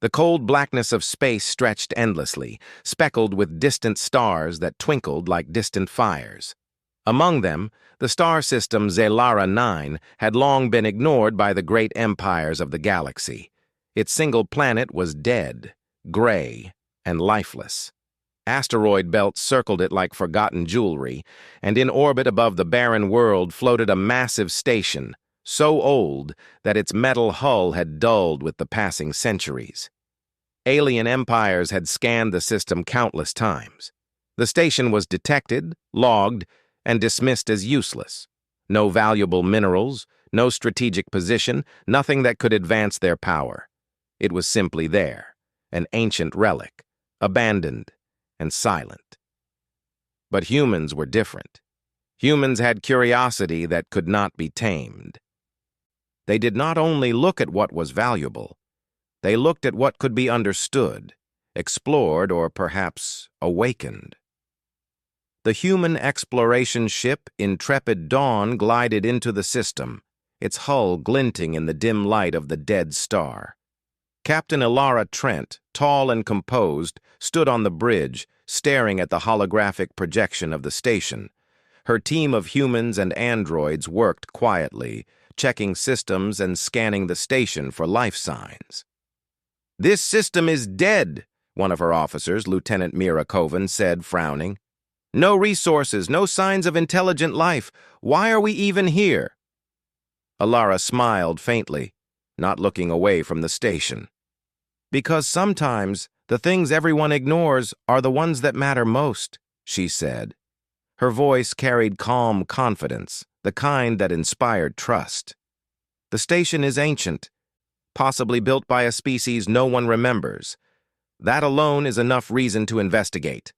The cold blackness of space stretched endlessly, speckled with distant stars that twinkled like distant fires. Among them, the star system Zelara 9 had long been ignored by the great empires of the galaxy. Its single planet was dead, gray, and lifeless. Asteroid belts circled it like forgotten jewelry, and in orbit above the barren world floated a massive station, so old that its metal hull had dulled with the passing centuries. Alien empires had scanned the system countless times. The station was detected, logged, and dismissed as useless. No valuable minerals, no strategic position, nothing that could advance their power. It was simply there, an ancient relic, abandoned and silent. But humans were different. Humans had curiosity that could not be tamed. They did not only look at what was valuable, they looked at what could be understood, explored, or perhaps awakened. The human exploration ship Intrepid Dawn glided into the system, its hull glinting in the dim light of the dead star. Captain Ilara Trent, tall and composed, stood on the bridge, staring at the holographic projection of the station. Her team of humans and androids worked quietly, checking systems and scanning the station for life signs. "This system is dead," one of her officers, Lieutenant Mira Kovan, said, frowning. "No resources, no signs of intelligent life. Why are we even here?" Ilara smiled faintly, not looking away from the station. "Because sometimes the things everyone ignores are the ones that matter most," she said. Her voice carried calm confidence, the kind that inspired trust. "The station is ancient, possibly built by a species no one remembers. That alone is enough reason to investigate."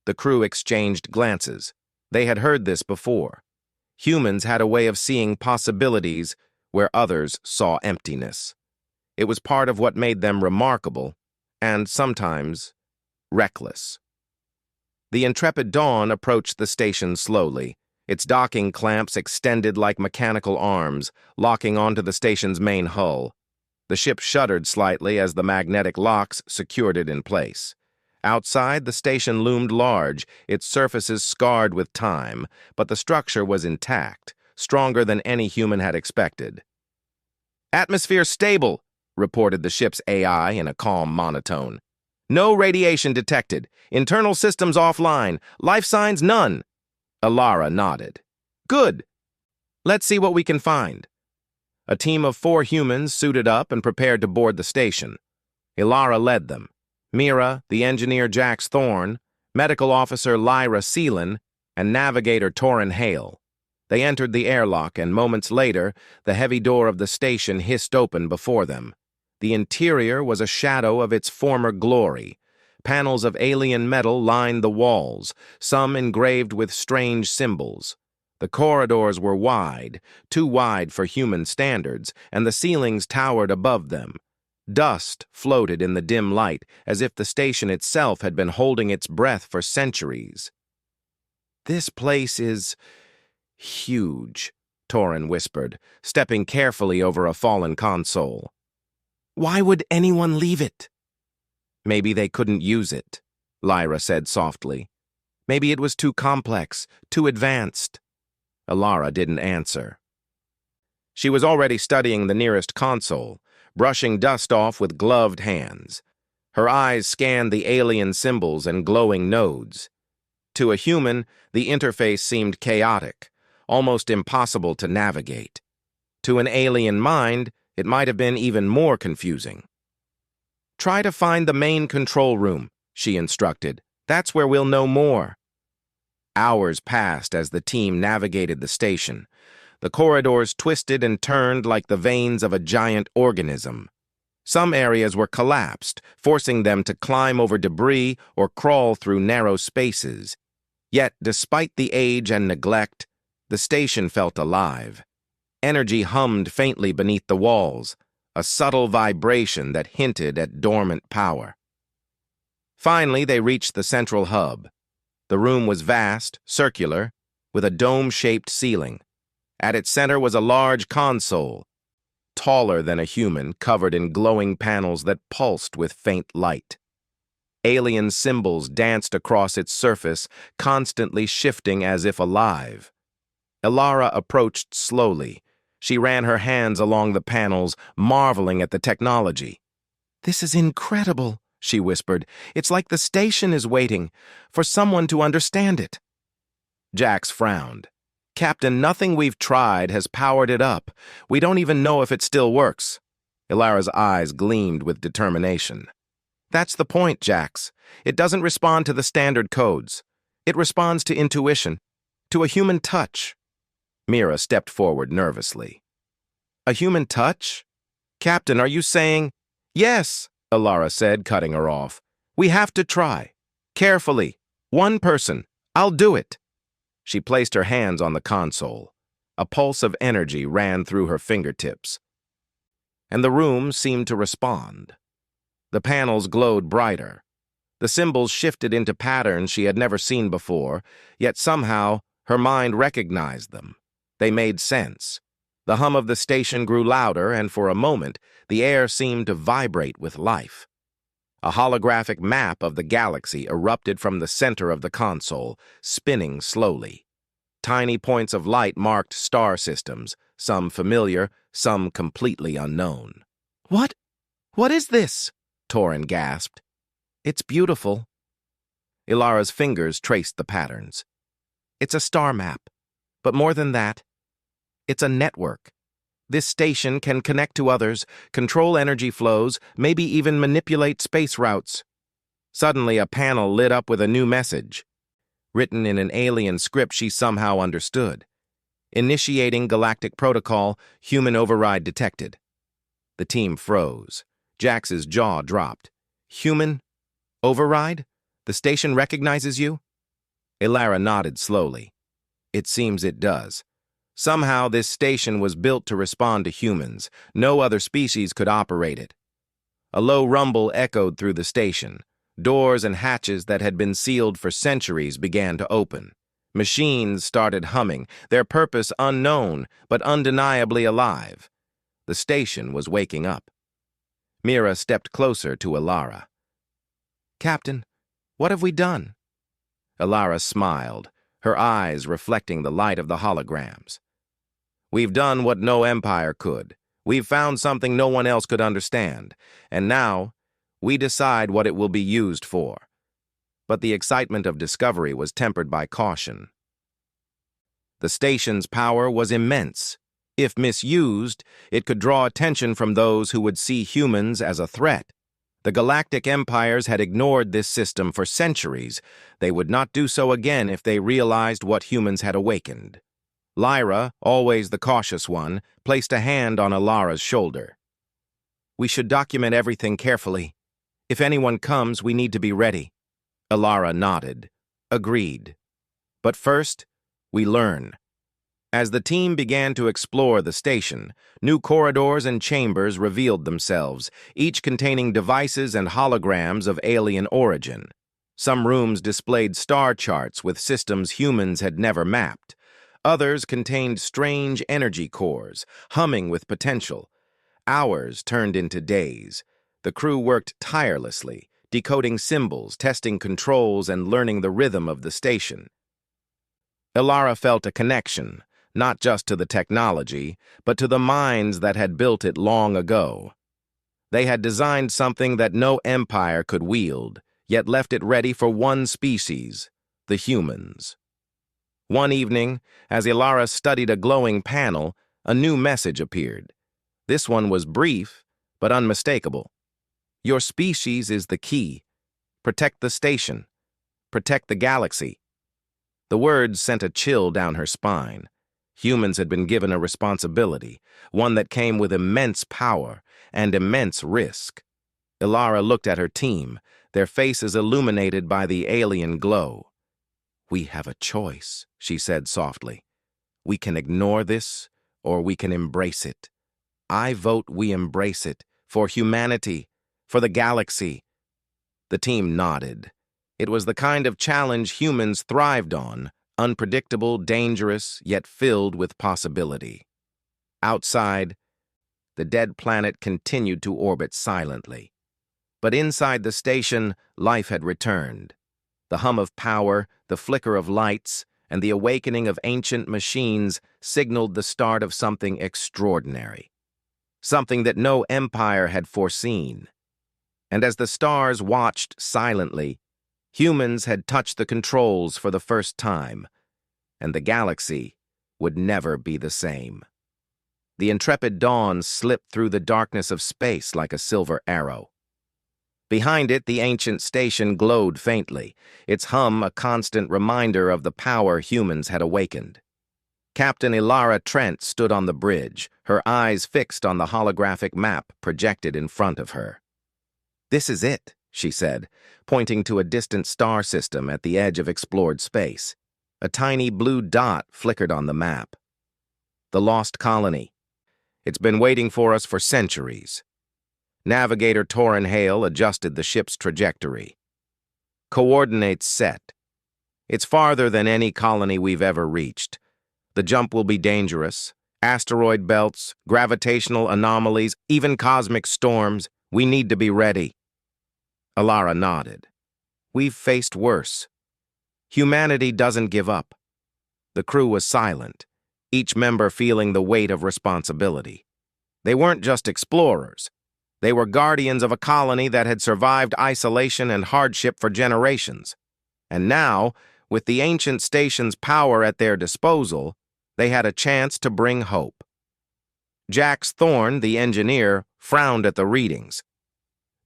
The crew exchanged glances. They had heard this before. Humans had a way of seeing possibilities where others saw emptiness. It was part of what made them remarkable, and sometimes reckless. The Intrepid Dawn approached the station slowly, its docking clamps extended like mechanical arms, locking onto the station's main hull. The ship shuddered slightly as the magnetic locks secured it in place. Outside, the station loomed large, its surfaces scarred with time, but the structure was intact, stronger than any human had expected. "Atmosphere stable," reported the ship's AI in a calm monotone. "No radiation detected. Internal systems offline. Life signs none." Ilara nodded. "Good. Let's see what we can find." A team of 4 humans suited up and prepared to board the station. Ilara led them. Mira, the engineer Jax Thorne, medical officer Lyra Seelan, and navigator Torin Hale. They entered the airlock, and moments later, the heavy door of the station hissed open before them. The interior was a shadow of its former glory. Panels of alien metal lined the walls, some engraved with strange symbols. The corridors were wide, too wide for human standards, and the ceilings towered above them. Dust floated in the dim light, as if the station itself had been holding its breath for centuries. "This place is huge," Torin whispered, stepping carefully over a fallen console. "Why would anyone leave it?" "Maybe they couldn't use it," Lyra said softly. "Maybe it was too complex, too advanced." Ilara didn't answer. She was already studying the nearest console, brushing dust off with gloved hands. Her eyes scanned the alien symbols and glowing nodes. To a human, the interface seemed chaotic, almost impossible to navigate. To an alien mind, it might have been even more confusing. "Try to find the main control room," she instructed. "That's where we'll know more." Hours passed as the team navigated the station. The corridors twisted and turned like the veins of a giant organism. Some areas were collapsed, forcing them to climb over debris or crawl through narrow spaces. Yet, despite the age and neglect, the station felt alive. Energy hummed faintly beneath the walls, a subtle vibration that hinted at dormant power. Finally, they reached the central hub. The room was vast, circular, with a dome-shaped ceiling. At its center was a large console. taller than a human, covered in glowing panels that pulsed with faint light. Alien symbols danced across its surface, constantly shifting as if alive. Ilara approached slowly. She ran her hands along the panels, marveling at the technology. "This is incredible," she whispered. "It's like the station is waiting for someone to understand it." Jax frowned. "Captain, nothing we've tried has powered it up. We don't even know if it still works." Ilara's eyes gleamed with determination. "That's the point, Jax. It doesn't respond to the standard codes. It responds to intuition, to a human touch." Mira stepped forward nervously. "A human touch? Captain, are you saying—" "Yes," Ilara said, cutting her off. "We have to try. Carefully. One person. I'll do it." She placed her hands on the console. A pulse of energy ran through her fingertips, and the room seemed to respond. The panels glowed brighter. The symbols shifted into patterns she had never seen before, yet somehow her mind recognized them. They made sense. The hum of the station grew louder, and for a moment, the air seemed to vibrate with life. A holographic map of the galaxy erupted from the center of the console, spinning slowly. Tiny points of light marked star systems, some familiar, some completely unknown. What is this?" Torin gasped. "It's beautiful." Ilara's fingers traced the patterns. "It's a star map. But more than that, it's a network. This station can connect to others, control energy flows, maybe even manipulate space routes." Suddenly, a panel lit up with a new message, written in an alien script she somehow understood. "Initiating galactic protocol, human override detected." The team froze. Jax's jaw dropped. "Human override? The station recognizes you?" Ilara nodded slowly. "It seems it does. Somehow this station was built to respond to humans. No other species could operate it." A low rumble echoed through the station. Doors and hatches that had been sealed for centuries began to open. Machines started humming, their purpose unknown, but undeniably alive. The station was waking up. Mira stepped closer to Ilara. "Captain, what have we done?" Ilara smiled, her eyes reflecting the light of the holograms. "We've done what no empire could. We've found something no one else could understand, and now we decide what it will be used for." But the excitement of discovery was tempered by caution. The station's power was immense. If misused, it could draw attention from those who would see humans as a threat. The galactic empires had ignored this system for centuries. They would not do so again if they realized what humans had awakened. Lyra, always the cautious one, placed a hand on Ilara's shoulder. "We should document everything carefully. If anyone comes, we need to be ready." Ilara nodded. "Agreed. But first, we learn." As the team began to explore the station, new corridors and chambers revealed themselves, each containing devices and holograms of alien origin. Some rooms displayed star charts with systems humans had never mapped. Others contained strange energy cores, humming with potential. Hours turned into days. The crew worked tirelessly, decoding symbols, testing controls, and learning the rhythm of the station. Ilara felt a connection, not just to the technology, but to the minds that had built it long ago. They had designed something that no empire could wield, yet left it ready for one species, the humans. One evening, as Ilara studied a glowing panel, a new message appeared. This one was brief, but unmistakable. "Your species is the key. Protect the station. Protect the galaxy." The words sent a chill down her spine. Humans had been given a responsibility, one that came with immense power and immense risk. Ilara looked at her team, their faces illuminated by the alien glow. "We have a choice," she said softly. "We can ignore this, or we can embrace it. I vote we embrace it, for humanity, for the galaxy." The team nodded. It was the kind of challenge humans thrived on, unpredictable, dangerous, yet filled with possibility. Outside, The dead planet continued to orbit silently. But inside the station, life had returned. The hum of power, the flicker of lights, and the awakening of ancient machines signaled the start of something extraordinary. Something that no empire had foreseen. And as the stars watched silently, humans had touched the controls for the first time, and the galaxy would never be the same. The intrepid dawn slipped through the darkness of space like a silver arrow. Behind it, the ancient station glowed faintly, its hum a constant reminder of the power humans had awakened. Captain Ilara Trent stood on the bridge, her eyes fixed on the holographic map projected in front of her. "This is it," she said, pointing to a distant star system at the edge of explored space. A tiny blue dot flickered on the map. "The lost colony. It's been waiting for us for centuries." Navigator Torrin Hale adjusted the ship's trajectory. "Coordinates set. It's farther than any colony we've ever reached. The jump will be dangerous. Asteroid belts, gravitational anomalies, even cosmic storms. We need to be ready." Ilara nodded. "We've faced worse. Humanity doesn't give up." The crew was silent, each member feeling the weight of responsibility. They weren't just explorers. They were guardians of a colony that had survived isolation and hardship for generations. And now, with the ancient station's power at their disposal, they had a chance to bring hope. Jax Thorne, the engineer, frowned at the readings.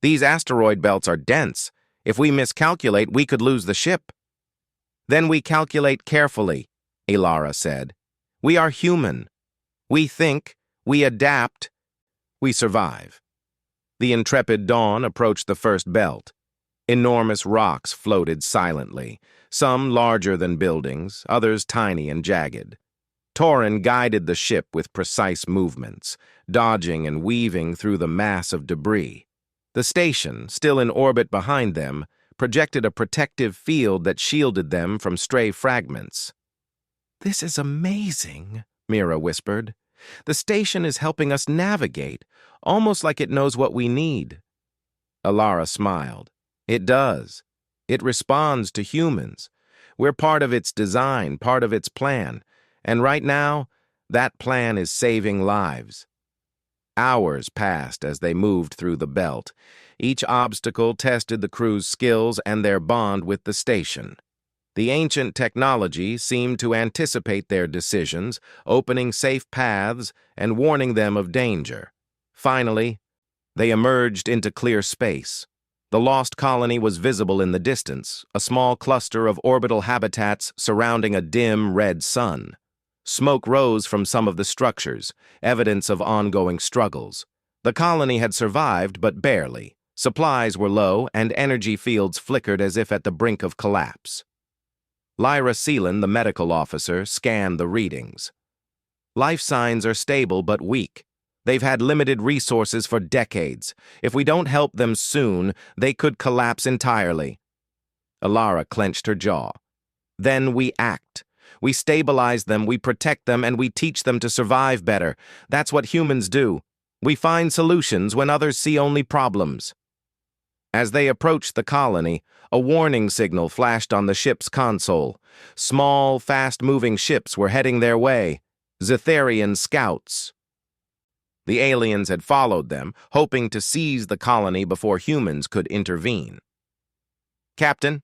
"These asteroid belts are dense. If we miscalculate, we could lose the ship." "Then we calculate carefully," Ilara said. "We are human. We think, we adapt, we survive." The intrepid dawn approached the first belt. Enormous rocks floated silently, some larger than buildings, others tiny and jagged. Torrin guided the ship with precise movements, dodging and weaving through the mass of debris. The station, still in orbit behind them, projected a protective field that shielded them from stray fragments. "This is amazing," Mira whispered. "The station is helping us navigate, almost like it knows what we need." Ilara smiled. "It does. It responds to humans. We're part of its design, part of its plan. And right now, that plan is saving lives." Hours passed as they moved through the belt. Each obstacle tested the crew's skills and their bond with the station. The ancient technology seemed to anticipate their decisions, opening safe paths and warning them of danger. Finally, they emerged into clear space. The lost colony was visible in the distance, a small cluster of orbital habitats surrounding a dim red sun. Smoke rose from some of the structures, evidence of ongoing struggles. The colony had survived, but barely. Supplies were low, and energy fields flickered as if at the brink of collapse. Lyra Seelan, the medical officer, scanned the readings. "Life signs are stable but weak. They've had limited resources for decades. If we don't help them soon, they could collapse entirely." Ilara clenched her jaw. "Then we act. We stabilize them, we protect them, and we teach them to survive better. That's what humans do. We find solutions when others see only problems." As they approached the colony, a warning signal flashed on the ship's console. Small, fast-moving ships were heading their way. Zetharian scouts. The aliens had followed them, hoping to seize the colony before humans could intervene. "Captain,"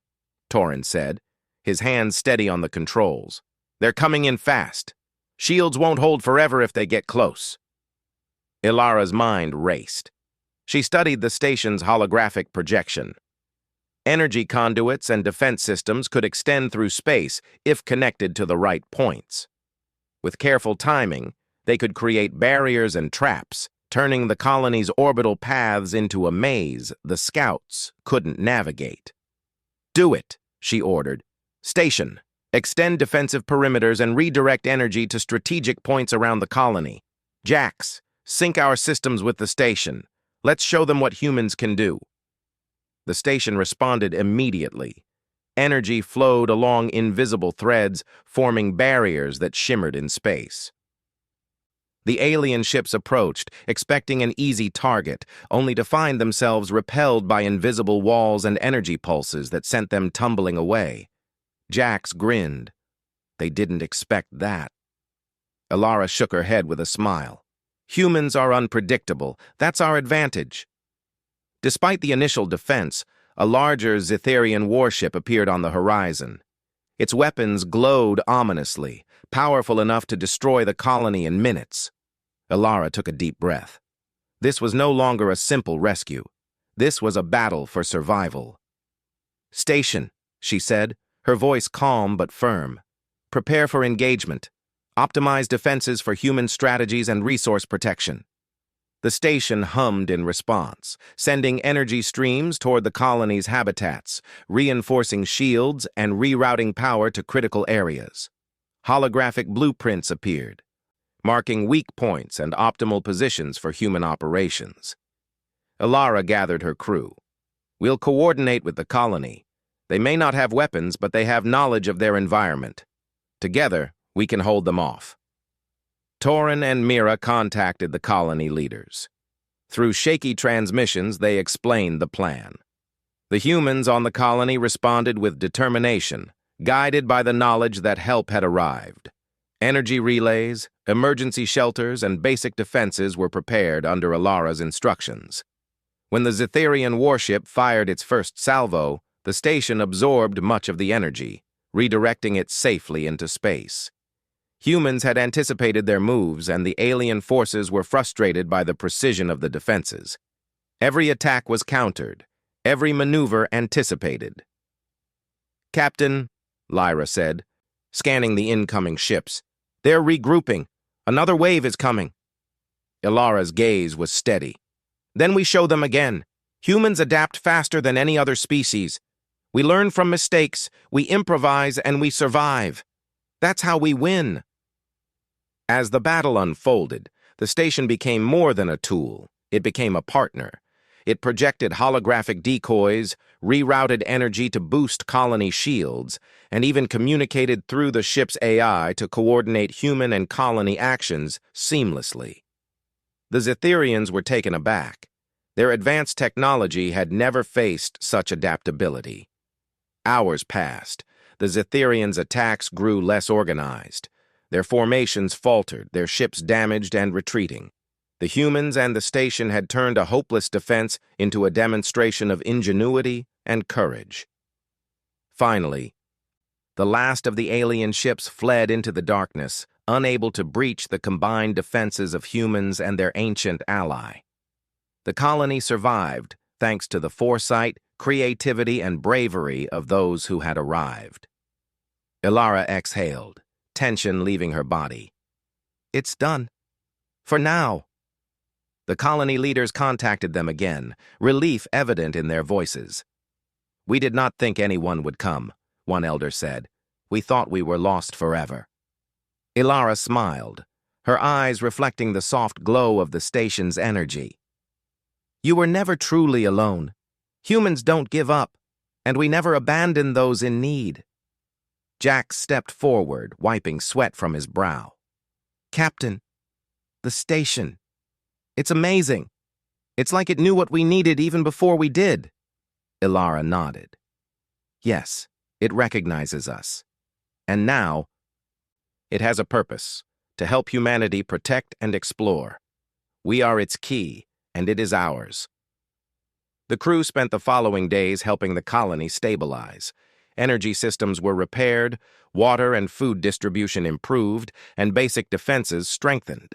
Torrin said, his hands steady on the controls. "They're coming in fast. Shields won't hold forever if they get close." Ilara's mind raced. She studied the station's holographic projection. Energy conduits and defense systems could extend through space if connected to the right points. With careful timing, they could create barriers and traps, turning the colony's orbital paths into a maze the scouts couldn't navigate. "Do it," she ordered. "Station, extend defensive perimeters and redirect energy to strategic points around the colony. Jax, sync our systems with the station. Let's show them what humans can do." The station responded immediately. Energy flowed along invisible threads, forming barriers that shimmered in space. The alien ships approached, expecting an easy target, only to find themselves repelled by invisible walls and energy pulses that sent them tumbling away. Jax grinned. They didn't expect that. Alara shook her head with a smile. Humans are unpredictable. That's our advantage. Despite the initial defense, a larger Zetherian warship appeared on the horizon. Its weapons glowed ominously, powerful enough to destroy the colony in minutes. Alara took a deep breath. This was no longer a simple rescue. This was a battle for survival. "Station," she said, her voice calm but firm. "Prepare for engagement. Optimize defenses for human strategies and resource protection." The station hummed in response, sending energy streams toward the colony's habitats, reinforcing shields and rerouting power to critical areas. Holographic blueprints appeared, marking weak points and optimal positions for human operations. Alara gathered her crew. "We'll coordinate with the colony. They may not have weapons, but they have knowledge of their environment. Together, we can hold them off." Torin and Mira contacted the colony leaders. Through shaky transmissions, they explained the plan. The humans on the colony responded with determination, guided by the knowledge that help had arrived. Energy relays, emergency shelters, and basic defenses were prepared under Alara's instructions. When the Zetherian warship fired its first salvo, the station absorbed much of the energy, redirecting it safely into space. Humans had anticipated their moves, and the alien forces were frustrated by the precision of the defenses. Every attack was countered, every maneuver anticipated. "Captain," Lyra said, scanning the incoming ships, "they're regrouping. Another wave is coming." Ilara's gaze was steady. "Then we show them again. Humans adapt faster than any other species. We learn from mistakes, we improvise, and we survive. That's how we win." As the battle unfolded, the station became more than a tool. It became a partner. It projected holographic decoys, rerouted energy to boost colony shields, and even communicated through the ship's AI to coordinate human and colony actions seamlessly. The Zetherians were taken aback. Their advanced technology had never faced such adaptability. Hours passed. The Zetherians' attacks grew less organized. Their formations faltered, their ships damaged and retreating. The humans and the station had turned a hopeless defense into a demonstration of ingenuity and courage. Finally, the last of the alien ships fled into the darkness, unable to breach the combined defenses of humans and their ancient ally. The colony survived thanks to the foresight, creativity, and bravery of those who had arrived. Ilara exhaled, tension leaving her body. "It's done. For now." The colony leaders contacted them again, relief evident in their voices. "We did not think anyone would come," one elder said. "We thought we were lost forever." Ilara smiled, her eyes reflecting the soft glow of the station's energy. "You were never truly alone. Humans don't give up, and we never abandon those in need." Jack stepped forward, wiping sweat from his brow. "Captain, the station. It's amazing. It's like it knew what we needed even before we did." Ilara nodded. "Yes, it recognizes us. And now, it has a purpose, to help humanity protect and explore. We are its key, and it is ours." The crew spent the following days helping the colony stabilize. Energy systems were repaired, water and food distribution improved, and basic defenses strengthened.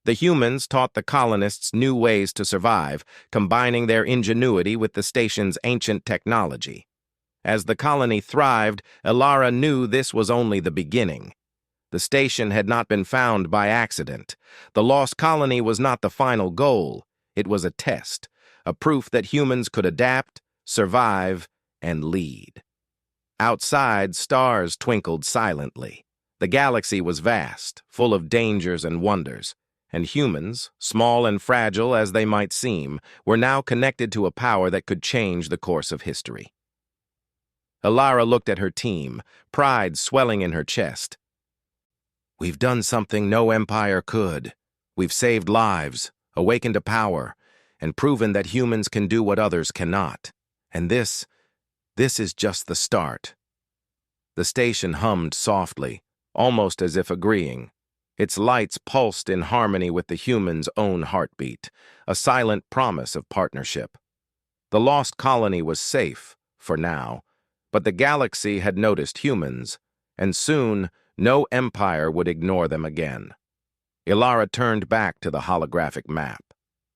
The humans taught the colonists new ways to survive, combining their ingenuity with the station's ancient technology. As the colony thrived, Ilara knew this was only the beginning. The station had not been found by accident. The lost colony was not the final goal. It was a test, a proof that humans could adapt, survive, and lead. Outside, stars twinkled silently. The galaxy was vast, full of dangers and wonders, and humans, small and fragile as they might seem, were now connected to a power that could change the course of history. Ilara looked at her team, pride swelling in her chest. "We've done something no empire could," We've saved lives, awakened to power, and proven that humans can do what others cannot. And this is just the start." The station hummed softly, almost as if agreeing. Its lights pulsed in harmony with the human's own heartbeat, a silent promise of partnership. The lost colony was safe, for now, but the galaxy had noticed humans, and soon no empire would ignore them again. Ilara turned back to the holographic map.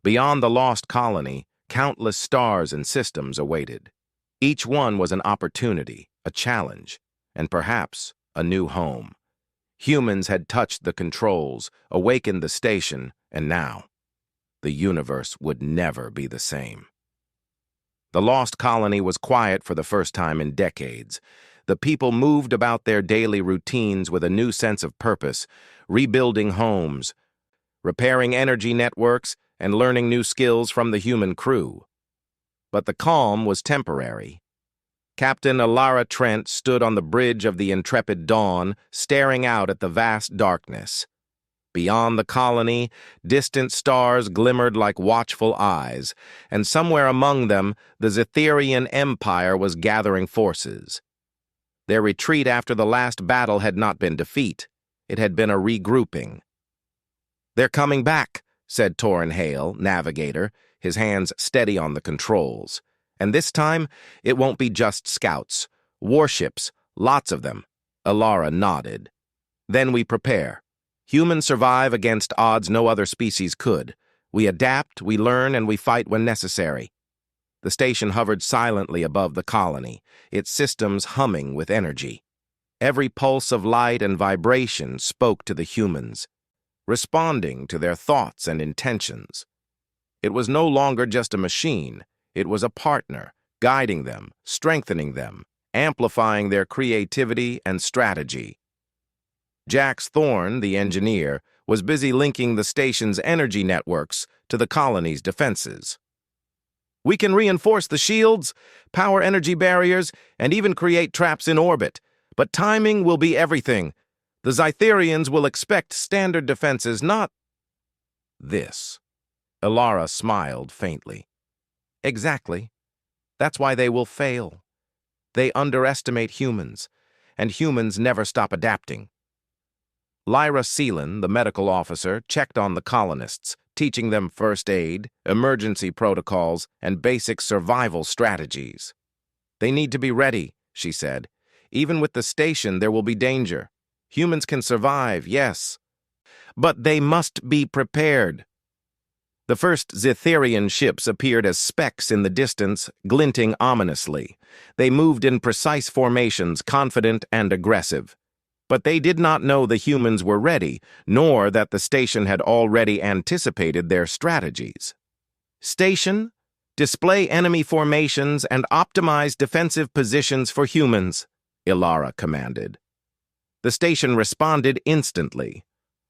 Beyond the lost colony, countless stars and systems awaited. Each one was an opportunity, a challenge, and perhaps a new home. Humans had touched the controls, awakened the station, and now the universe would never be the same. The lost colony was quiet for the first time in decades. The people moved about their daily routines with a new sense of purpose, rebuilding homes, repairing energy networks, and learning new skills from the human crew. But the calm was temporary. Captain Ilara Trent stood on the bridge of the intrepid Dawn, staring out at the vast darkness. Beyond the colony, distant stars glimmered like watchful eyes, and somewhere among them, the Zetherian Empire was gathering forces. Their retreat after the last battle had not been defeat. It had been a regrouping. "They're coming back," said Torin Hale, navigator, his hands steady on the controls. "And this time, it won't be just scouts. Warships, lots of them." Ilara nodded. "Then we prepare. Humans survive against odds no other species could. We adapt, we learn, and we fight when necessary." The station hovered silently above the colony, its systems humming with energy. Every pulse of light and vibration spoke to the humans, responding to their thoughts and intentions. It was no longer just a machine. It was a partner, guiding them, strengthening them, amplifying their creativity and strategy. Jax Thorne, the engineer, was busy linking the station's energy networks to the colony's defenses. "We can reinforce the shields, power energy barriers, and even create traps in orbit. But timing will be everything. The Zytherians will expect standard defenses, not this." Ilara smiled faintly. "Exactly. That's why they will fail. They underestimate humans, and humans never stop adapting." Lyra Seelan, the medical officer, checked on the colonists, teaching them first aid, emergency protocols, and basic survival strategies. "They need to be ready," she said. "Even with the station, there will be danger. Humans can survive, yes, but they must be prepared." The first Zetherian ships appeared as specks in the distance, glinting ominously. They moved in precise formations, confident and aggressive. But they did not know the humans were ready, nor that the station had already anticipated their strategies. "Station, display enemy formations and optimize defensive positions for humans," Ilara commanded. The station responded instantly.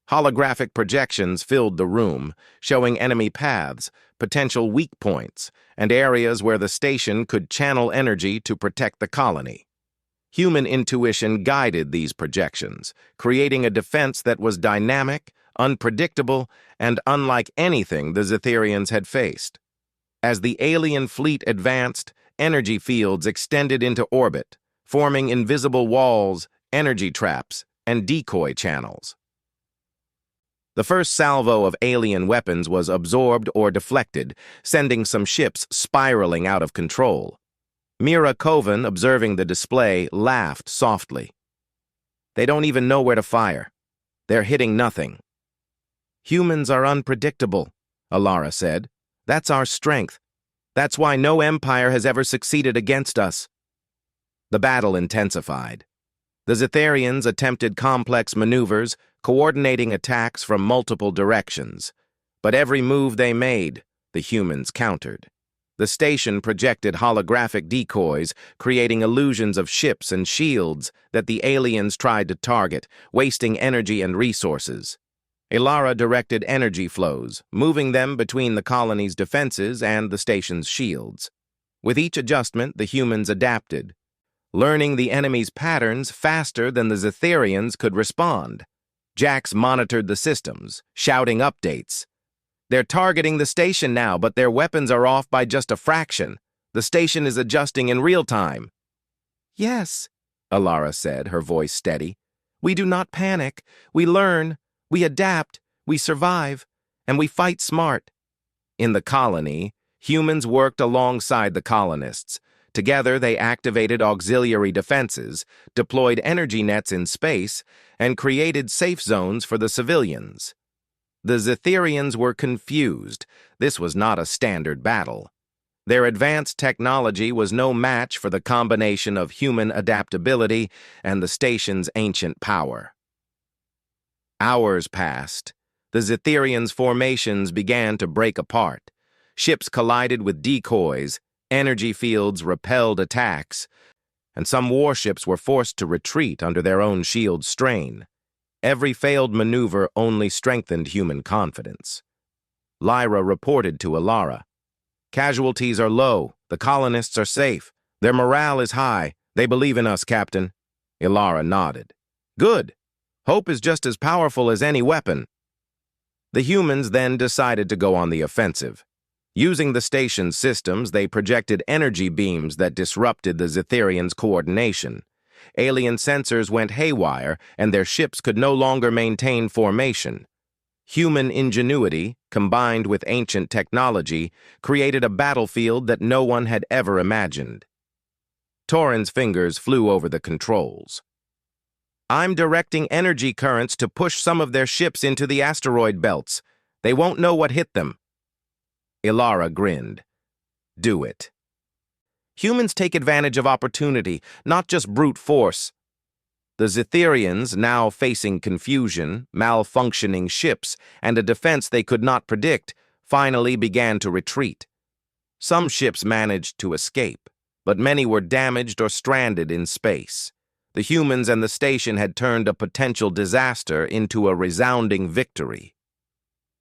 Holographic projections filled the room, showing enemy paths, potential weak points, and areas where the station could channel energy to protect the colony. Human intuition guided these projections, creating a defense that was dynamic, unpredictable, and unlike anything the Zetherians had faced. As the alien fleet advanced, energy fields extended into orbit, forming invisible walls, energy traps, and decoy channels. The first salvo of alien weapons was absorbed or deflected, sending some ships spiraling out of control. Mira Coven, observing the display, laughed softly. "They don't even know where to fire. They're hitting nothing." "Humans are unpredictable," Ilara said. "That's our strength. That's why no empire has ever succeeded against us." The battle intensified. The Zetherians attempted complex maneuvers, coordinating attacks from multiple directions. But every move they made, the humans countered. The station projected holographic decoys, creating illusions of ships and shields that the aliens tried to target, wasting energy and resources. Ilara directed energy flows, moving them between the colony's defenses and the station's shields. With each adjustment, the humans adapted, learning the enemy's patterns faster than the Zetherians could respond. Jax monitored the systems, shouting updates. "They're targeting the station now, but their weapons are off by just a fraction. The station is adjusting in real time." "Yes," Alara said, her voice steady. "We do not panic. We learn. We adapt. We survive. And we fight smart." In the colony, humans worked alongside the colonists. Together, they activated auxiliary defenses, deployed energy nets in space, and created safe zones for the civilians. The Zetherians were confused. This was not a standard battle. Their advanced technology was no match for the combination of human adaptability and the station's ancient power. Hours passed. The Zetherians' formations began to break apart. Ships collided with decoys, energy fields repelled attacks, and some warships were forced to retreat under their own shield strain. Every failed maneuver only strengthened human confidence. Lyra reported to Alara. "Casualties are low. The colonists are safe. Their morale is high. They believe in us, Captain." Alara nodded. "Good. Hope is just as powerful as any weapon." The humans then decided to go on the offensive. Using the station's systems, they projected energy beams that disrupted the Zetherians' coordination. Alien sensors went haywire, and their ships could no longer maintain formation. Human ingenuity, combined with ancient technology, created a battlefield that no one had ever imagined. Torin's fingers flew over the controls. "I'm directing energy currents to push some of their ships into the asteroid belts. They won't know what hit them." Alara grinned. "Do it." Humans take advantage of opportunity, not just brute force. The Zetherians, now facing confusion, malfunctioning ships, and a defense they could not predict, finally began to retreat. Some ships managed to escape, but many were damaged or stranded in space. The humans and the station had turned a potential disaster into a resounding victory.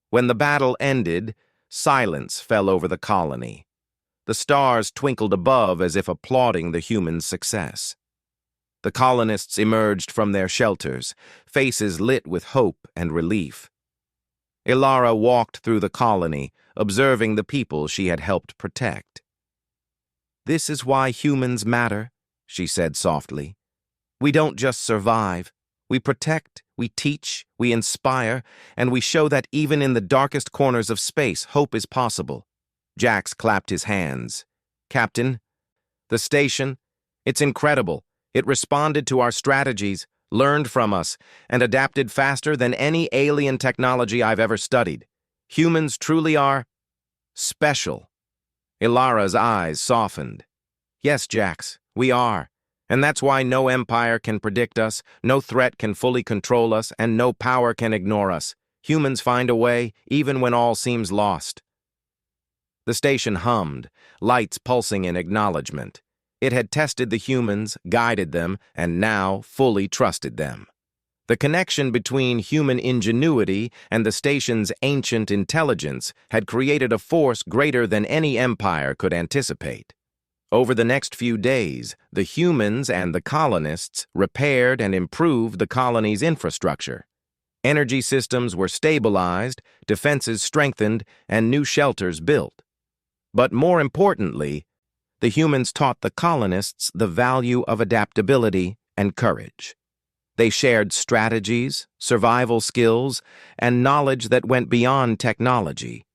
When the battle ended, silence fell over the colony. The stars twinkled above as if applauding the humans' success. The colonists emerged from their shelters, faces lit with hope and relief. Alara walked through the colony, observing the people she had helped protect. "This is why humans matter," she said softly. "We don't just survive. We protect, we teach, we inspire, and we show that even in the darkest corners of space, hope is possible." Jax clapped his hands. "Captain, the station, it's incredible. It responded to our strategies, learned from us, and adapted faster than any alien technology I've ever studied. Humans truly are special." Ilara's eyes softened. "Yes, Jax, we are. And that's why no empire can predict us, no threat can fully control us, and no power can ignore us. Humans find a way, even when all seems lost." The station hummed, lights pulsing in acknowledgement. It had tested the humans, guided them, and now fully trusted them. The connection between human ingenuity and the station's ancient intelligence had created a force greater than any empire could anticipate. Over the next few days, the humans and the colonists repaired and improved the colony's infrastructure. Energy systems were stabilized, defenses strengthened, and new shelters built. But more importantly, the humans taught the colonists the value of adaptability and courage. They shared strategies, survival skills, and knowledge that went beyond technology.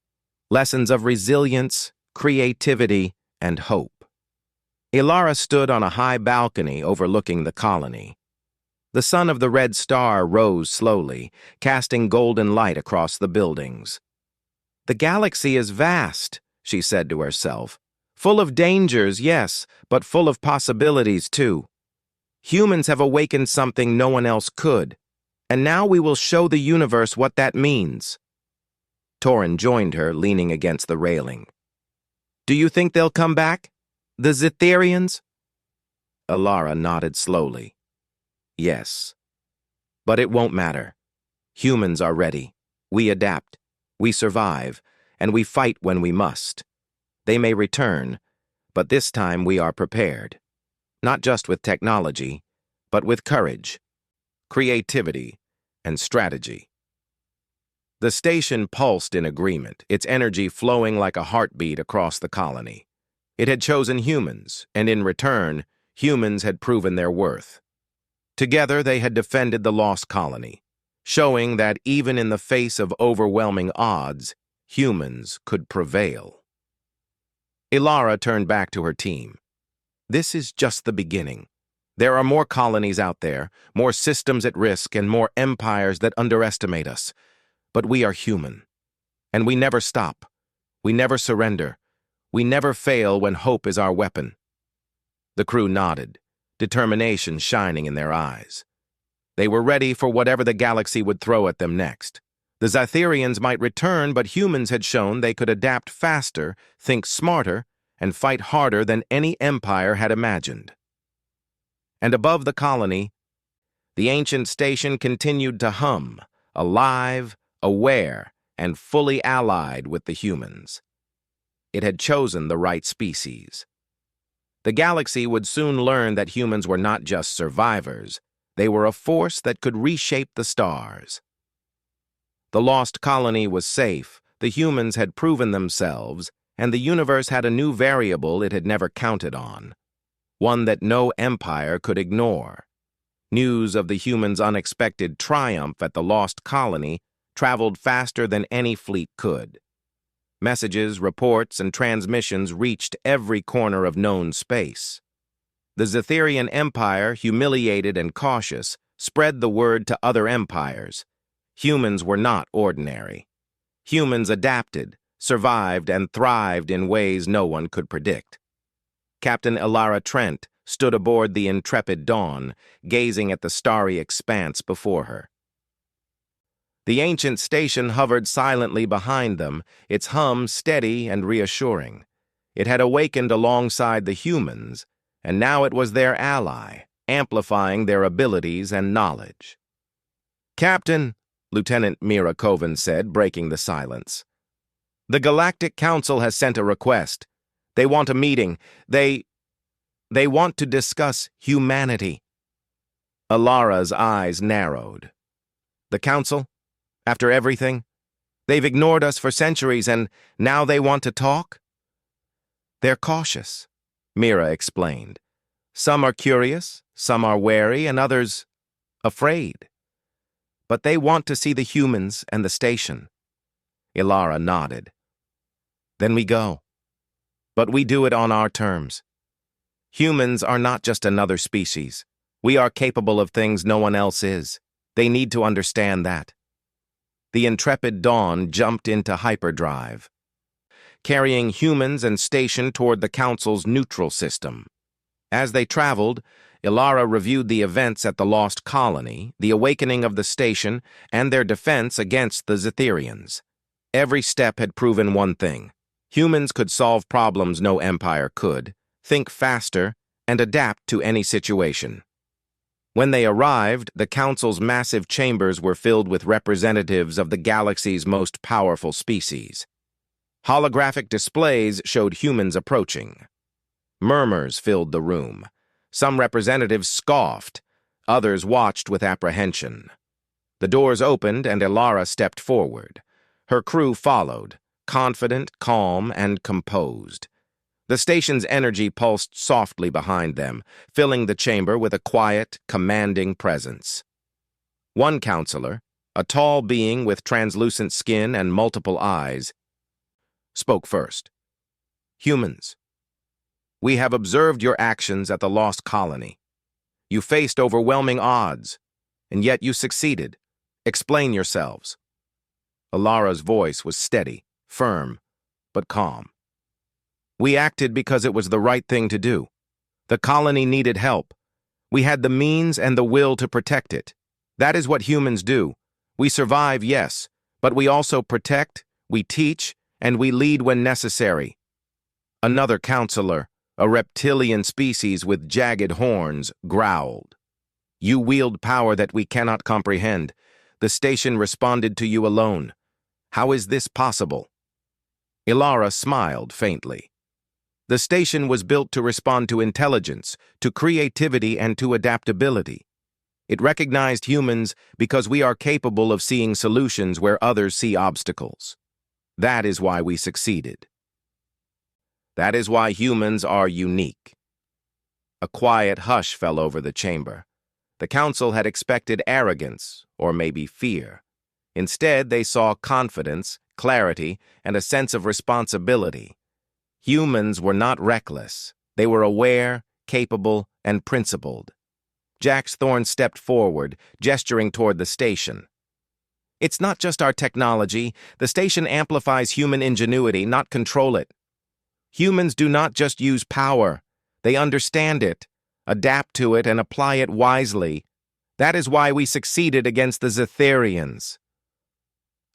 Lessons of resilience, creativity, and hope. Alara stood on a high balcony overlooking the colony. The sun of the red star rose slowly, casting golden light across the buildings. "The galaxy is vast," she said to herself. "Full of dangers, yes, but full of possibilities, too. Humans have awakened something no one else could, and now we will show the universe what that means." Torin joined her, leaning against the railing. "Do you think they'll come back? The Zetherians?" Alara nodded slowly. "Yes. But it won't matter. Humans are ready. We adapt. We survive. And we fight when we must. They may return, but this time we are prepared. Not just with technology, but with courage, creativity, and strategy. The station pulsed in agreement, its energy flowing like a heartbeat across the colony. It had chosen humans, and in return, humans had proven their worth. Together, they had defended the lost colony, showing that even in the face of overwhelming odds, humans could prevail. Ilara turned back to her team. This is just the beginning. There are more colonies out there, more systems at risk, and more empires that underestimate us. But we are human. And we never stop. We never surrender. We never fail when hope is our weapon. The crew nodded, determination shining in their eyes. They were ready for whatever the galaxy would throw at them next. The Zytherians might return, but humans had shown they could adapt faster, think smarter, and fight harder than any empire had imagined. And above the colony, the ancient station continued to hum, alive, aware, and fully allied with the humans. It had chosen the right species. The galaxy would soon learn that humans were not just survivors, they were a force that could reshape the stars. The lost colony was safe, the humans had proven themselves, and the universe had a new variable it had never counted on, one that no empire could ignore. News of the humans' unexpected triumph at the lost colony traveled faster than any fleet could. Messages, reports, and transmissions reached every corner of known space. The Zytherian Empire, humiliated and cautious, spread the word to other empires. Humans were not ordinary. Humans adapted, survived, and thrived in ways no one could predict. Captain Ilara Trent stood aboard the intrepid Dawn, gazing at the starry expanse before her. The ancient station hovered silently behind them, its hum steady and reassuring. It had awakened alongside the humans, and now it was their ally, amplifying their abilities and knowledge. "Captain," Lieutenant Mira Kovan said, breaking the silence, "the Galactic Council has sent a request. They want a meeting. They want to discuss humanity." Ilara's eyes narrowed. "The Council? After everything? They've ignored us for centuries, and now they want to talk?" "They're cautious," Mira explained. "Some are curious, some are wary, and others afraid. But they want to see the humans and the station." Ilara nodded. "Then we go. But we do it on our terms. Humans are not just another species. We are capable of things no one else is. They need to understand that." The intrepid Dawn jumped into hyperdrive, carrying humans and station toward the Council's neutral system. As they traveled, Ilara reviewed the events at the lost colony, the awakening of the station, and their defense against the Zytherians. Every step had proven one thing. Humans could solve problems no empire could, think faster, and adapt to any situation. When they arrived, the Council's massive chambers were filled with representatives of the galaxy's most powerful species. Holographic displays showed humans approaching. Murmurs filled the room. Some representatives scoffed, others watched with apprehension. The doors opened and Ilara stepped forward. Her crew followed, confident, calm, and composed. The station's energy pulsed softly behind them, filling the chamber with a quiet, commanding presence. One counselor, a tall being with translucent skin and multiple eyes, spoke first. "Humans, we have observed your actions at the lost colony. You faced overwhelming odds, and yet you succeeded. Explain yourselves." Ilara's voice was steady, firm, but calm. "We acted because it was the right thing to do. The colony needed help. We had the means and the will to protect it. That is what humans do. We survive, yes, but we also protect, we teach, and we lead when necessary." Another counselor, a reptilian species with jagged horns, growled. "You wield power that we cannot comprehend. The station responded to you alone. How is this possible?" Ilara smiled faintly. The station was built to respond to intelligence, to creativity, and to adaptability. It recognized humans because we are capable of seeing solutions where others see obstacles. That is why we succeeded. That is why humans are unique. A quiet hush fell over the chamber. The council had expected arrogance, or maybe fear. Instead, they saw confidence, clarity, and a sense of responsibility. Humans were not reckless. They were aware, capable, and principled. Jax Thorne stepped forward, gesturing toward the station. It's not just our technology. The station amplifies human ingenuity, not control it. Humans do not just use power. They understand it, adapt to it, and apply it wisely. That is why we succeeded against the Zetherians.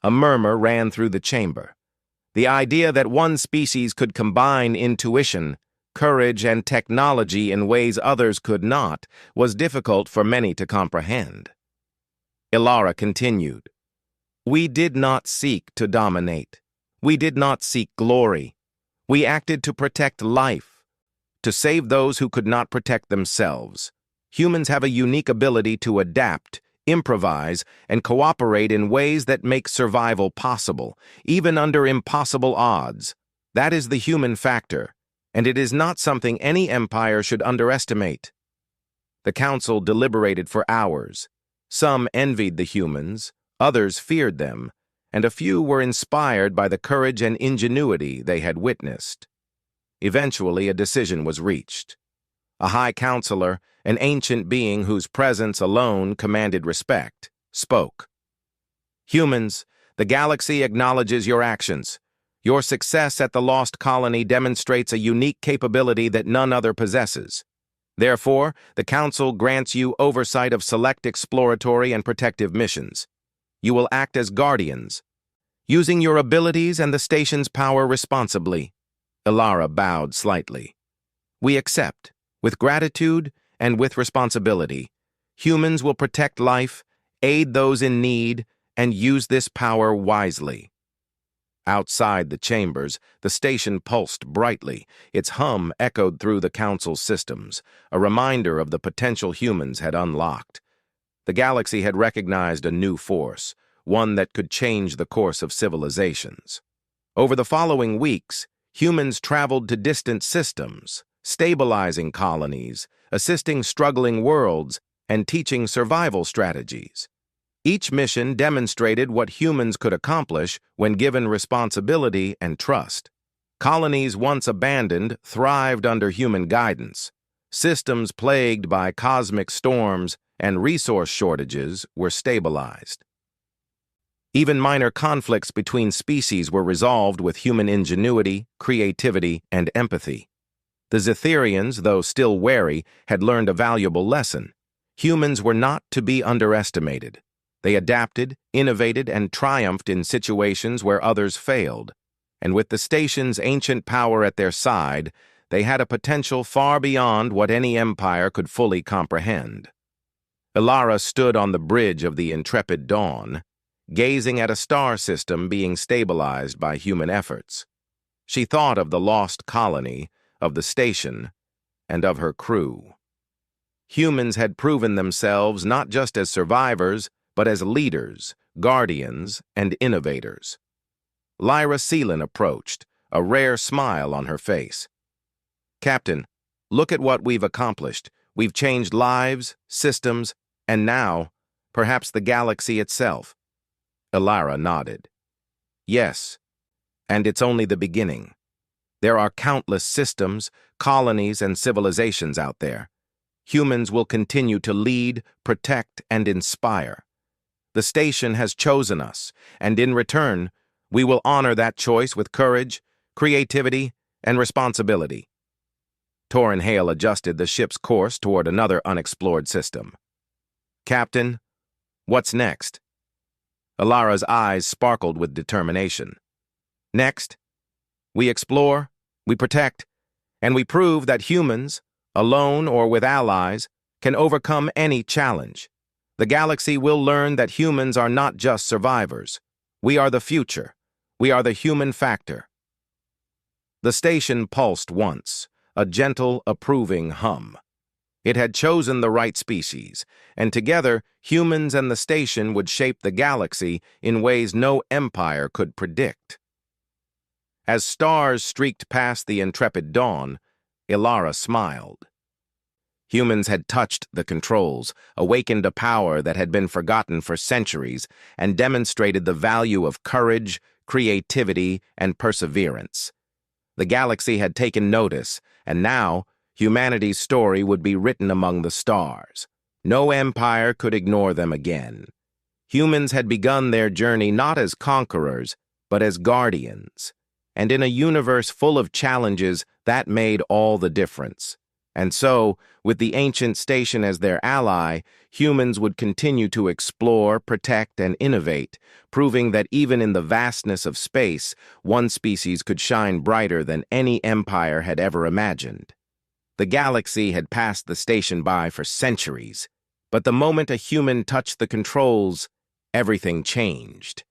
A murmur ran through the chamber. The idea that one species could combine intuition, courage, and technology in ways others could not was difficult for many to comprehend. Ilara continued. We did not seek to dominate. We did not seek glory. We acted to protect life, to save those who could not protect themselves. Humans have a unique ability to adapt, improvise, and cooperate in ways that make survival possible, even under impossible odds. That is the human factor, and it is not something any empire should underestimate. The council deliberated for hours. Some envied the humans, others feared them, and a few were inspired by the courage and ingenuity they had witnessed. Eventually, a decision was reached. A high counselor, an ancient being whose presence alone commanded respect, spoke. Humans, the galaxy acknowledges your actions. Your success at the Lost Colony demonstrates a unique capability that none other possesses. Therefore, the Council grants you oversight of select exploratory and protective missions. You will act as guardians, using your abilities and the station's power responsibly. Ilara bowed slightly. We accept, with gratitude and with responsibility. Humans will protect life, aid those in need, and use this power wisely. Outside the chambers, the station pulsed brightly. Its hum echoed through the Council's systems, a reminder of the potential humans had unlocked. The galaxy had recognized a new force, one that could change the course of civilizations. Over the following weeks, humans traveled to distant systems, stabilizing colonies, assisting struggling worlds, and teaching survival strategies. Each mission demonstrated what humans could accomplish when given responsibility and trust. Colonies once abandoned thrived under human guidance. Systems plagued by cosmic storms and resource shortages were stabilized. Even minor conflicts between species were resolved with human ingenuity, creativity, and empathy. The Zetherians, though still wary, had learned a valuable lesson. Humans were not to be underestimated. They adapted, innovated, and triumphed in situations where others failed. And with the station's ancient power at their side, they had a potential far beyond what any empire could fully comprehend. Ilara stood on the bridge of the intrepid dawn, gazing at a star system being stabilized by human efforts. She thought of the lost colony, of the station, and of her crew. Humans had proven themselves not just as survivors, but as leaders, guardians, and innovators. Lyra Seelan approached, a rare smile on her face. Captain, look at what we've accomplished. We've changed lives, systems, and now, perhaps the galaxy itself. Ilara nodded. Yes, and it's only the beginning. There are countless systems, colonies, and civilizations out there. Humans will continue to lead, protect, and inspire. The station has chosen us, and in return, we will honor that choice with courage, creativity, and responsibility. Torin Hale adjusted the ship's course toward another unexplored system. Captain, what's next? Ilara's eyes sparkled with determination. Next, we explore, we protect, and we prove that humans, alone or with allies, can overcome any challenge. The galaxy will learn that humans are not just survivors. We are the future. We are the human factor. The station pulsed once, a gentle, approving hum. It had chosen the right species, and together, humans and the station would shape the galaxy in ways no empire could predict. As stars streaked past the intrepid Dawn, Ilara smiled. Humans had touched the controls, awakened a power that had been forgotten for centuries, and demonstrated the value of courage, creativity, and perseverance. The galaxy had taken notice, and now humanity's story would be written among the stars. No empire could ignore them again. Humans had begun their journey not as conquerors, but as guardians. And in a universe full of challenges, that made all the difference. And so, with the ancient station as their ally, humans would continue to explore, protect, and innovate, proving that even in the vastness of space, one species could shine brighter than any empire had ever imagined. The galaxy had passed the station by for centuries, but the moment a human touched the controls, everything changed.